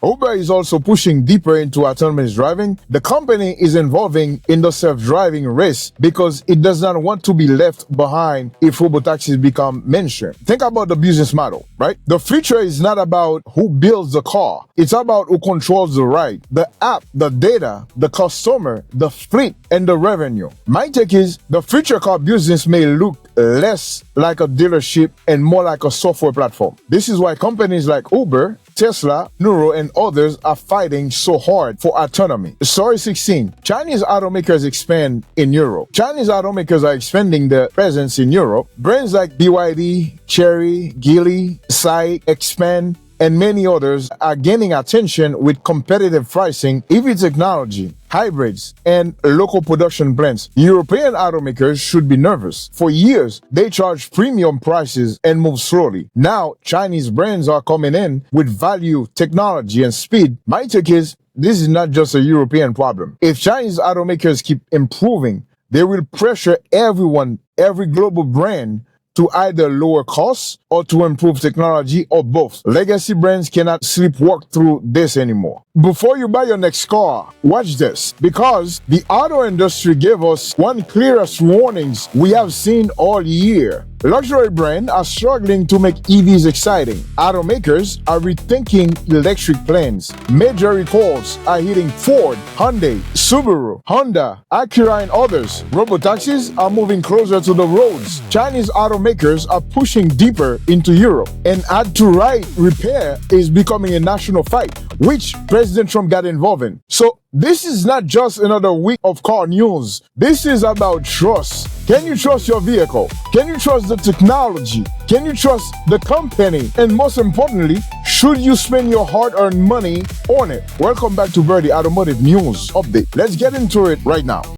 Uber is also pushing deeper into autonomous driving. The company is involving in the self-driving race because it does not want to be left behind if robotaxis become mainstream. Think about the business model, right? The future is not about who builds the car. It's about who controls the ride, the app, the data, the customer, the fleet, and the revenue. My take is the future car business may look less like a dealership and more like a software platform. This is why companies like Uber, Tesla, Nuro, and others are fighting so hard for autonomy. Story 16. Chinese automakers expand in Europe. Chinese automakers are expanding their presence in Europe. Brands like BYD, Chery, Geely, SAIC, Expand, and many others are gaining attention with competitive pricing, EV technology, hybrids, and local production blends. European automakers should be nervous. For years, they charged premium prices and move slowly. Now, Chinese brands are coming in with value, technology, and speed. My take is, this is not just a European problem. If Chinese automakers keep improving, they will pressure everyone, every global brand, to either lower costs or to improve technology or both. Legacy brands cannot sleepwalk through this anymore. Before you buy your next car, watch this, because the auto industry gave us one clearest warnings we have seen all year. Luxury brands are struggling to make EVs exciting. Automakers are rethinking electric plans. Major recalls are hitting Ford, Hyundai, Subaru, Honda, Acura, and others. Robotaxis are moving closer to the roads. Chinese automakers are pushing deeper into Europe. And add-to-ride repair is becoming a national fight, which President Trump got involved in. So this is not just another week of car news. This is about trust. Can you trust your vehicle? Can you trust the technology? Can you trust the company? And most importantly, should you spend your hard-earned money on it? Welcome back to Berdy Automotive News Update. Let's get into it right now.